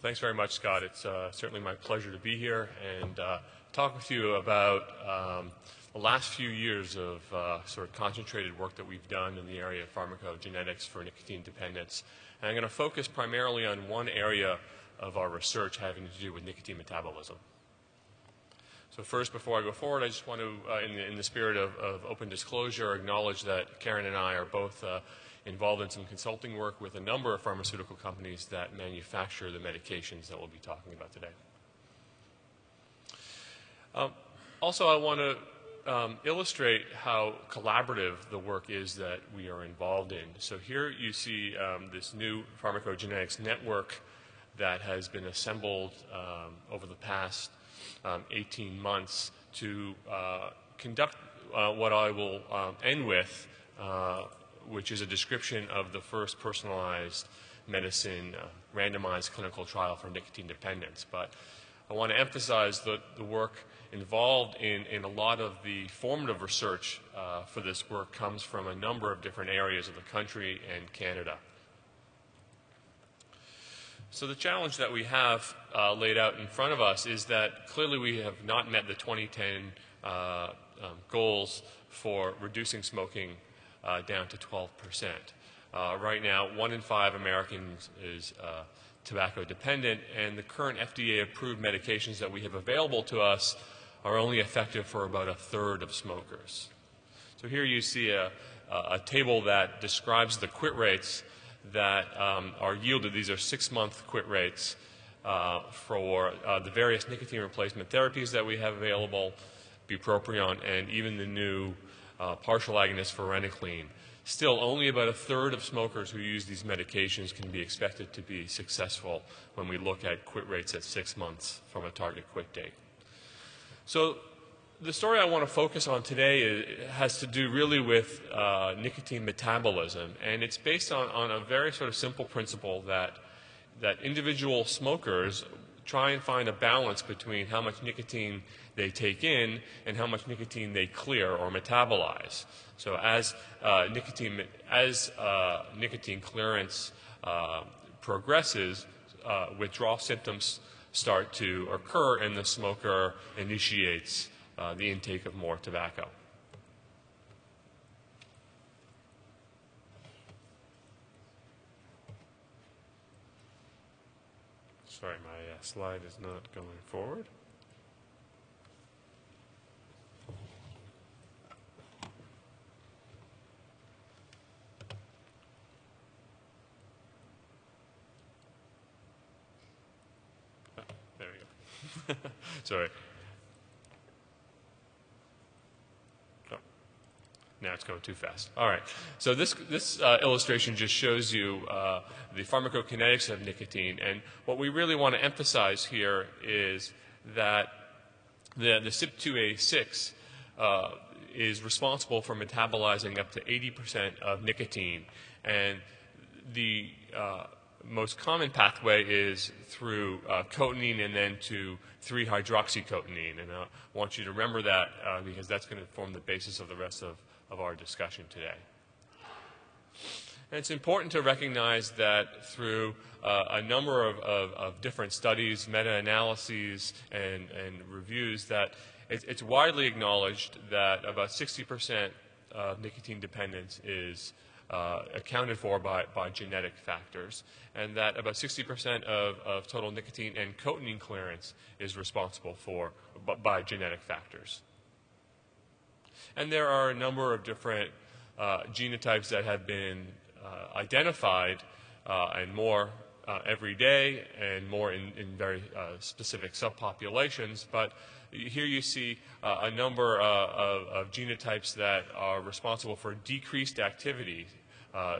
Thanks very much, Scott. It's certainly my pleasure to be here and talk with you about the last few years of sort of concentrated work that we've done in the area of pharmacogenetics for nicotine dependence. And I'm going to focus primarily on one area of our research having to do with nicotine metabolism. So first, before I go forward, I just want to, in the spirit of open disclosure, acknowledge that Karen and I are both involved in some consulting work with a number of pharmaceutical companies that manufacture the medications that we'll be talking about today. Also, I want to illustrate how collaborative the work is that we are involved in. So here you see this new pharmacogenetics network that has been assembled over the past 18 months to conduct what I will end with, which is a description of the first personalized medicine randomized clinical trial for nicotine dependence. But I want to emphasize that the work involved in a lot of the formative research for this work comes from a number of different areas of the country and Canada. So the challenge that we have laid out in front of us is that clearly we have not met the 2010 goals for reducing smoking down to 12%. Right now, 1 in 5 Americans is tobacco dependent, and the current FDA-approved medications that we have available to us are only effective for about a third of smokers. So here you see a table that describes the quit rates that are yielded. These are 6-month quit rates for the various nicotine replacement therapies that we have available, bupropion, and even the new partial agonist for varenicline. Still, only about a third of smokers who use these medications can be expected to be successful when we look at quit rates at 6 months from a target quit date. So the story I want to focus on today has to do really with nicotine metabolism, and it's based on a very sort of simple principle that individual smokers try and find a balance between how much nicotine they take in and how much nicotine they clear or metabolize. So as nicotine clearance progresses, withdrawal symptoms start to occur, and the smoker initiates the intake of more tobacco. Sorry, my slide is not going forward. Oh, there we go. Sorry. Now it's going too fast. All right. So this illustration just shows you the pharmacokinetics of nicotine. And what we really want to emphasize here is that the CYP2A6 is responsible for metabolizing up to 80% of nicotine. And the most common pathway is through cotinine and then to 3-hydroxycotinine. And I want you to remember that because that's going to form the basis of the rest of our discussion today. And it's important to recognize that through a number of different studies, meta-analyses, and reviews, that it's widely acknowledged that about 60% of nicotine dependence is accounted for by genetic factors, and that about 60% of total nicotine and cotinine clearance is responsible by genetic factors. And there are a number of different genotypes that have been identified, and more every day, and more in very specific subpopulations. But here you see a number of genotypes that are responsible for decreased activity,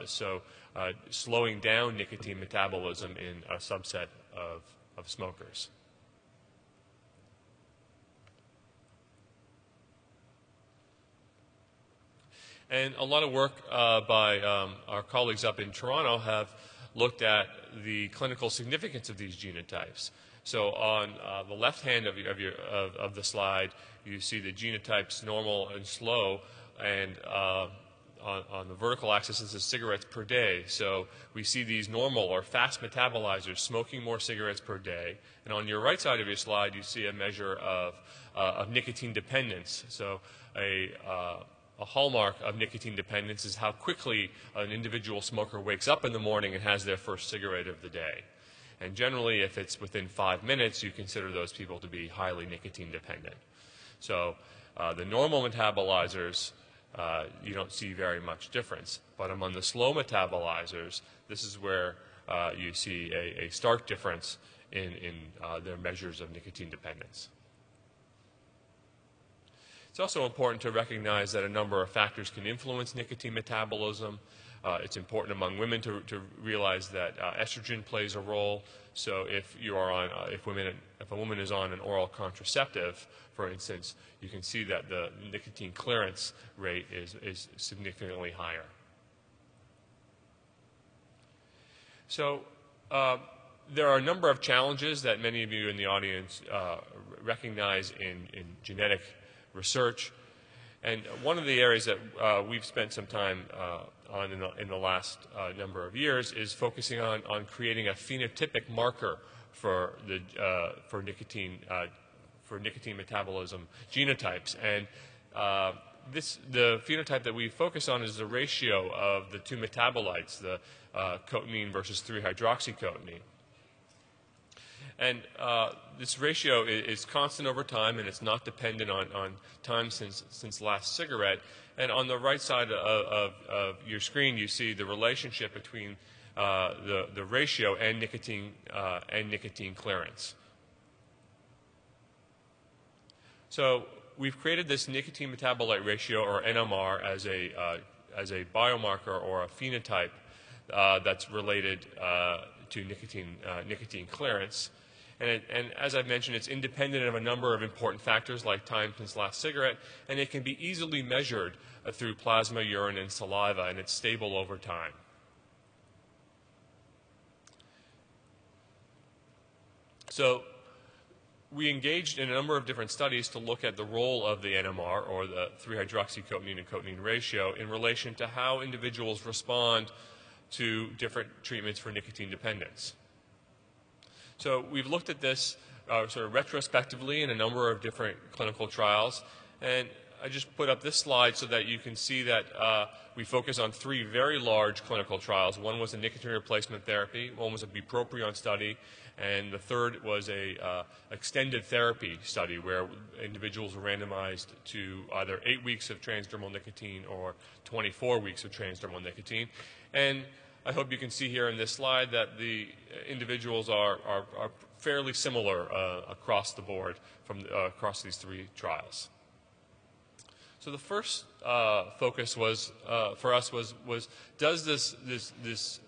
so slowing down nicotine metabolism in a subset of smokers. And a lot of work by our colleagues up in Toronto have looked at the clinical significance of these genotypes. So on the left hand of the slide, you see the genotypes normal and slow, and on the vertical axis is the cigarettes per day. So we see these normal or fast metabolizers smoking more cigarettes per day. And on your right side of your slide, you see a measure of nicotine dependence. So a hallmark of nicotine dependence is how quickly an individual smoker wakes up in the morning and has their first cigarette of the day. And generally, if it's within 5 minutes, you consider those people to be highly nicotine dependent. So the normal metabolizers, you don't see very much difference. But among the slow metabolizers, this is where you see a stark difference in their measures of nicotine dependence. It's also important to recognize that a number of factors can influence nicotine metabolism. It's important among women to realize that estrogen plays a role. So if you are on, if a woman is on an oral contraceptive, for instance, you can see that the nicotine clearance rate is significantly higher. So there are a number of challenges that many of you in the audience recognize in genetic research. And one of the areas that we've spent some time on in the last number of years is focusing on creating a phenotypic marker for nicotine metabolism genotypes. And the phenotype that we focus on is the ratio of the two metabolites, the cotinine versus 3-hydroxycotinine. And this ratio is constant over time, and it's not dependent on time since last cigarette. And on the right side of your screen, you see the relationship between the ratio and nicotine clearance. So we've created this nicotine metabolite ratio, or NMR, as a biomarker or a phenotype that's related to nicotine clearance. And as I've mentioned, it's independent of a number of important factors like time since last cigarette, and it can be easily measured through plasma, urine, and saliva, and it's stable over time. So we engaged in a number of different studies to look at the role of the NMR, or the 3-hydroxycotinine and cotinine ratio, in relation to how individuals respond to different treatments for nicotine dependence. So we've looked at this sort of retrospectively in a number of different clinical trials, and I just put up this slide so that you can see that we focus on 3 very large clinical trials. One was a nicotine replacement therapy, one was a bupropion study, and the third was a extended therapy study where individuals were randomized to either 8 weeks of transdermal nicotine or 24 weeks of transdermal nicotine. And I hope you can see here in this slide that the individuals are fairly similar across the board from across these 3 trials. So the first focus was for us was does this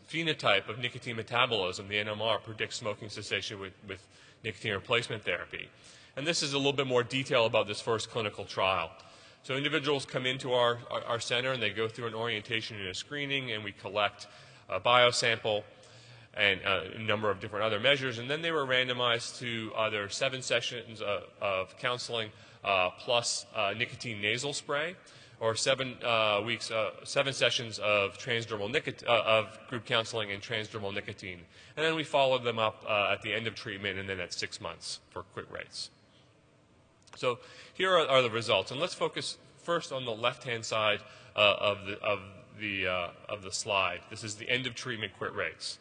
phenotype of nicotine metabolism, the NMR, predict smoking cessation with nicotine replacement therapy? And this is a little bit more detail about this first clinical trial. So individuals come into our center and they go through an orientation and a screening, and we collect a biosample and a number of different other measures, and then they were randomized to either 7 sessions of counseling plus nicotine nasal spray, or 7 sessions of of group counseling and transdermal nicotine. And then we followed them up at the end of treatment and then at 6 months for quit rates. So here are the results, and let's focus first on the left-hand side of the slide. This is the end of treatment quit rates.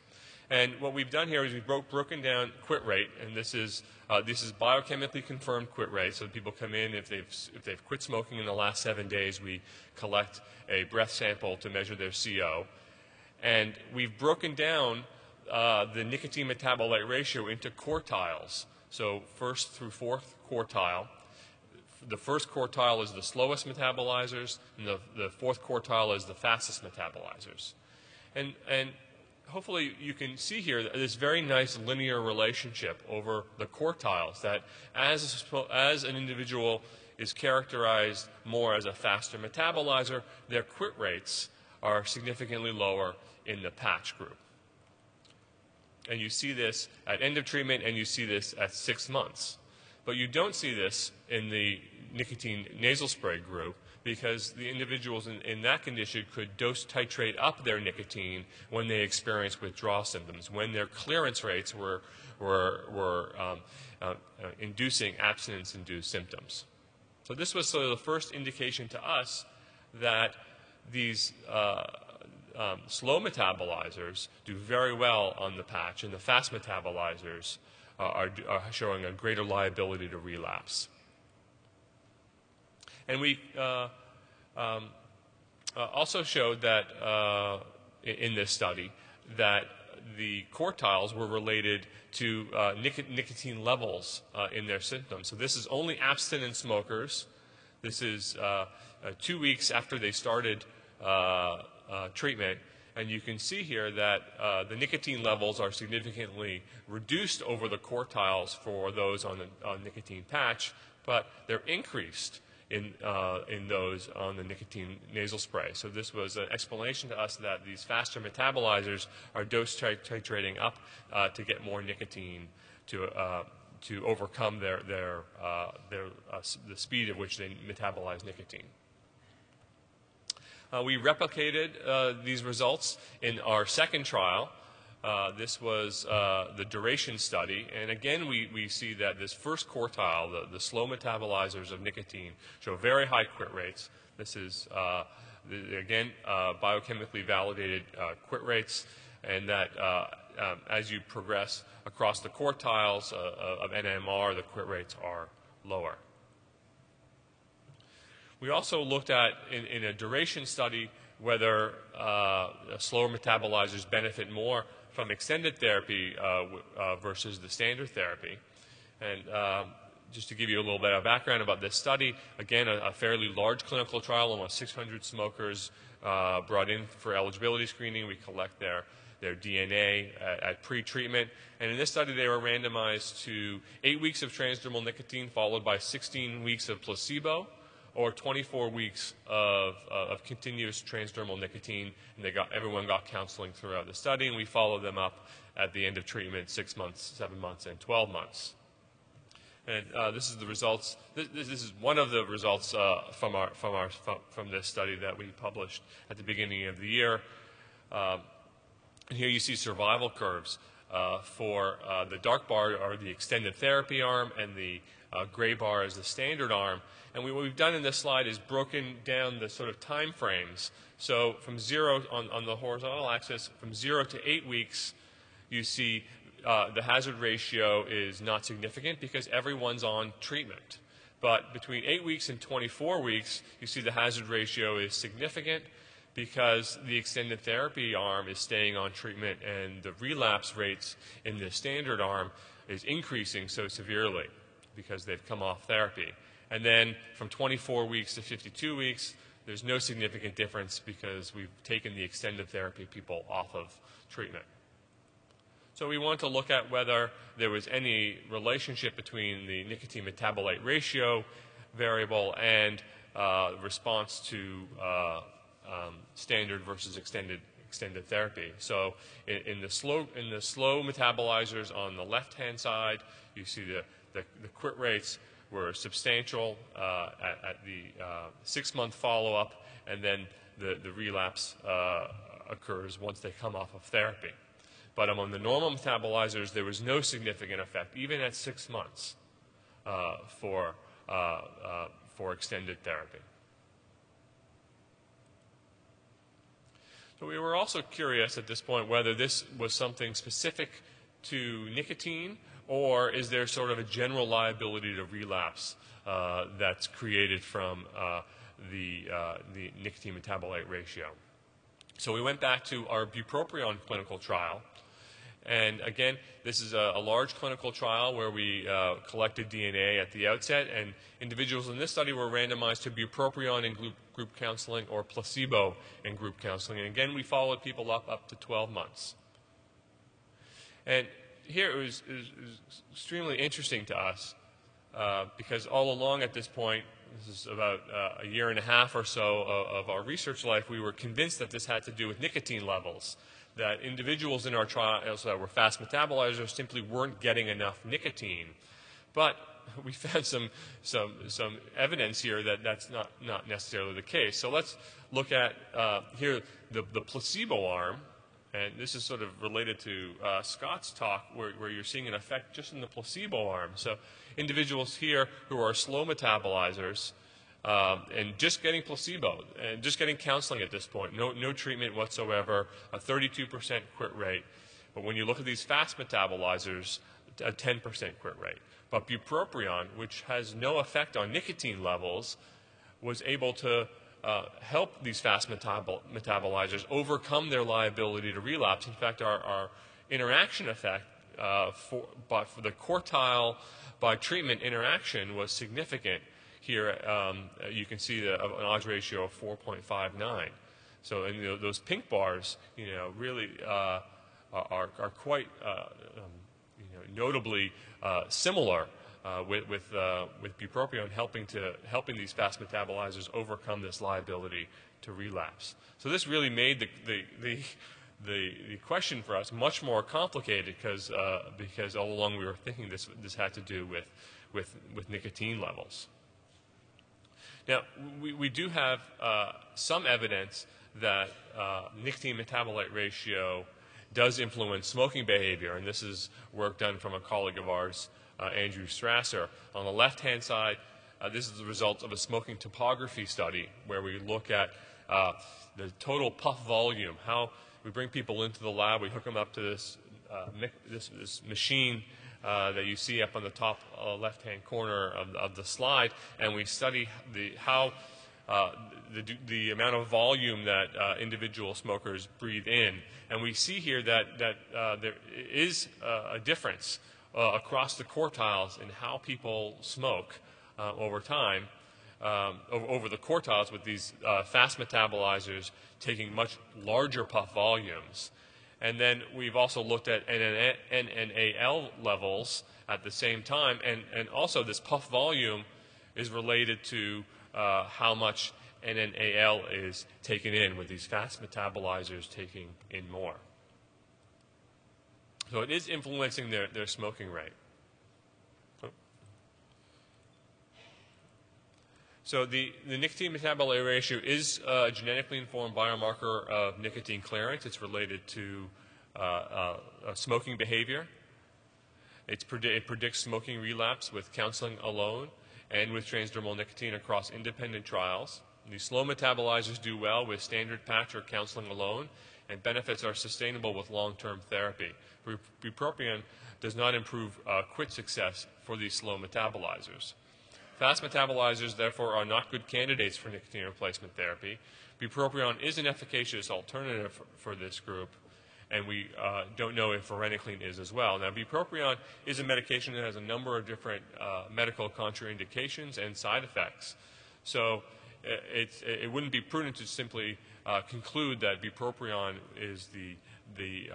And what we've done here is we've broken down quit rate, and this is biochemically confirmed quit rate. So people come in, if they've quit smoking in the last 7 days, we collect a breath sample to measure their CO. And we've broken down the nicotine metabolite ratio into quartiles. So first through fourth quartile. The first quartile is the slowest metabolizers, and the fourth quartile is the fastest metabolizers. And hopefully you can see here this very nice linear relationship over the quartiles, that as an individual is characterized more as a faster metabolizer, their quit rates are significantly lower in the patch group. And you see this at end of treatment, and you see this at 6 months. But you don't see this in the nicotine nasal spray group, because the individuals in that condition could dose titrate up their nicotine when they experienced withdrawal symptoms, when their clearance rates were inducing abstinence-induced symptoms. So this was sort of the first indication to us that these slow metabolizers do very well on the patch, and the fast metabolizers are showing a greater liability to relapse. And we also showed that in this study that the quartiles were related to nicotine levels in their symptoms. So this is only abstinent smokers. This is 2 weeks after they started treatment. And you can see here that the nicotine levels are significantly reduced over the quartiles for those on the nicotine patch, but they're increased in those on the nicotine nasal spray. So this was an explanation to us that these faster metabolizers are dose titrating up to get more nicotine to overcome the speed at which they metabolize nicotine. We replicated these results in our second trial. This was the duration study, and again we see that this first quartile, the slow metabolizers of nicotine, show very high quit rates. This is, again, biochemically validated quit rates, and that as you progress across the quartiles of NMR, the quit rates are lower. We also looked at, in a duration study, whether slower metabolizers benefit more from extended therapy versus the standard therapy. And just to give you a little bit of background about this study, again, a fairly large clinical trial, almost 600 smokers brought in for eligibility screening. We collect their DNA at pre-treatment. And in this study, they were randomized to 8 weeks of transdermal nicotine followed by 16 weeks of placebo, or 24 weeks of continuous transdermal nicotine, and everyone got counseling throughout the study, and we followed them up at the end of treatment 6 months, 7 months, and 12 months. And this is the results. This is one of the results from this study that we published at the beginning of the year. And here you see survival curves for the dark bar are the extended therapy arm, and the gray bar is the standard arm. And what we've done in this slide is broken down the sort of time frames. So from 0 on the horizontal axis, from 0 to 8 weeks, you see the hazard ratio is not significant because everyone's on treatment. But between 8 weeks and 24 weeks, you see the hazard ratio is significant because the extended therapy arm is staying on treatment, and the relapse rates in the standard arm is increasing so severely because they've come off therapy. And then from 24 weeks to 52 weeks, there's no significant difference because we've taken the extended therapy people off of treatment. So we want to look at whether there was any relationship between the nicotine metabolite ratio variable and response to standard versus extended therapy. So in the slow metabolizers on the left-hand side, you see the quit rates were substantial at the 6-month follow-up, and then the relapse occurs once they come off of therapy. But among the normal metabolizers, there was no significant effect, even at 6 months, for extended therapy. So we were also curious at this point whether this was something specific to nicotine, or is there sort of a general liability to relapse that's created from the nicotine metabolite ratio? So we went back to our bupropion clinical trial. And again, this is a large clinical trial where we collected DNA at the outset, and individuals in this study were randomized to bupropion in group counseling or placebo in group counseling. And again, we followed people up to 12 months. And here it was extremely interesting to us because all along at this point, this is about a year and a half or so of our research life, we were convinced that this had to do with nicotine levels, that individuals in our trials that were fast metabolizers simply weren't getting enough nicotine. But we found some evidence here that that's not necessarily the case. So let's look at here the placebo arm, and this is sort of related to Scott's talk, where you're seeing an effect just in the placebo arm. So individuals here who are slow metabolizers and just getting placebo and just getting counseling at this point, no treatment whatsoever, a 32% quit rate. But when you look at these fast metabolizers, a 10% quit rate. But bupropion, which has no effect on nicotine levels, was able to help these fast metabolizers overcome their liability to relapse. In fact, our interaction effect for the quartile by treatment interaction was significant. Here you can see an odds ratio of 4.59. So and, those pink bars, really are quite notably similar with bupropion helping these fast metabolizers overcome this liability to relapse. So this really made the question for us much more complicated because all along we were thinking this had to do with nicotine levels. Now we do have some evidence that nicotine metabolite ratio does influence smoking behavior, and this is work done from a colleague of ours, Andrew Strasser. On the left-hand side, this is the result of a smoking topography study where we look at the total puff volume, how we bring people into the lab, we hook them up to this machine that you see up on the top left-hand corner of the slide, and we study how the amount of volume that individual smokers breathe in. And we see here that there is a difference across the quartiles in how people smoke over time, over the quartiles with these fast metabolizers taking much larger puff volumes. And then we've also looked at NNAL levels at the same time, and also this puff volume is related to how much NNAL is taken in with these fast metabolizers taking in more. So it is influencing their smoking rate. So the nicotine metabolite ratio is a genetically informed biomarker of nicotine clearance. It's related to smoking behavior. It predicts smoking relapse with counseling alone and with transdermal nicotine across independent trials. These slow metabolizers do well with standard patch or counseling alone, and benefits are sustainable with long-term therapy. Bupropion does not improve quit success for these slow metabolizers. Fast metabolizers, therefore, are not good candidates for nicotine replacement therapy. Bupropion is an efficacious alternative for this group, and we don't know if varenicline is as well. Now, bupropion is a medication that has a number of different medical contraindications and side effects. So it wouldn't be prudent to simply conclude that bupropion is the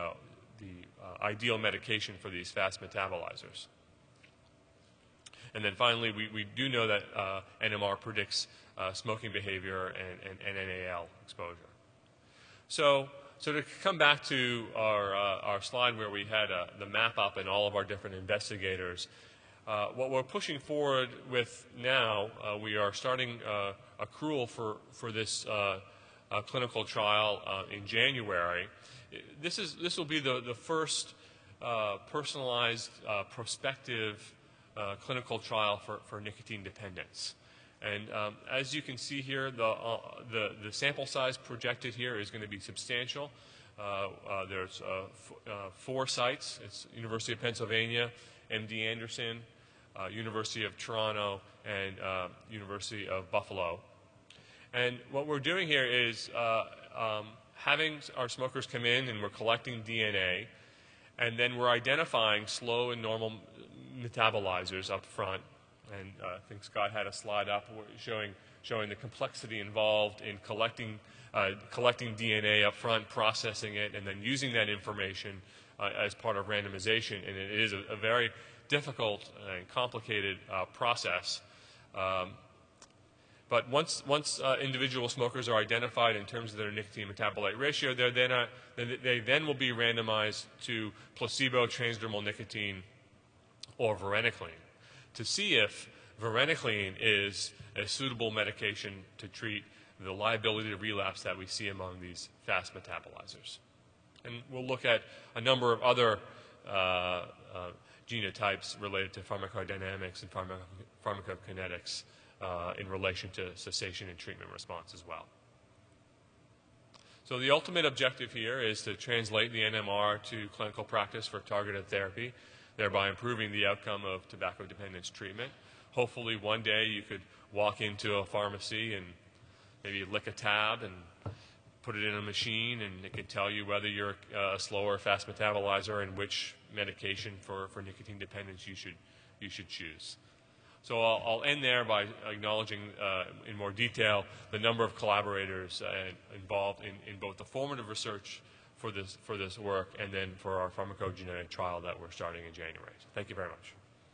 ideal medication for these fast metabolizers. And then finally, we do know that NMR predicts smoking behavior and NNAL exposure. So to come back to our slide where we had the map up and all of our different investigators, what we're pushing forward with now, we are starting accrual for this clinical trial in January. This will be the first personalized prospective clinical trial for nicotine dependence. And as you can see here, the sample size projected here is going to be substantial. There's 4 sites. It's University of Pennsylvania, MD Anderson, University of Toronto, and University of Buffalo. And what we're doing here is having our smokers come in, and we're collecting DNA, and then we're identifying slow and normal metabolizers up front. And I think Scott had a slide up showing the complexity involved in collecting DNA up front, processing it, and then using that information as part of randomization. And it is a very difficult and complicated process. But once individual smokers are identified in terms of their nicotine metabolite ratio, they then will be randomized to placebo, transdermal nicotine, or varenicline. to see if varenicline is a suitable medication to treat the liability to relapse that we see among these fast metabolizers. And we'll look at a number of other genotypes related to pharmacodynamics and pharmacokinetics in relation to cessation and treatment response as well. So the ultimate objective here is to translate the NMR to clinical practice for targeted therapy, thereby improving the outcome of tobacco dependence treatment. Hopefully one day you could walk into a pharmacy and maybe lick a tab and put it in a machine, and it can tell you whether you're a slow or fast metabolizer and which medication for nicotine dependence you should choose. So I'll end there by acknowledging in more detail the number of collaborators involved in both the formative research for this work and then for our pharmacogenetic trial that we're starting in January. So thank you very much.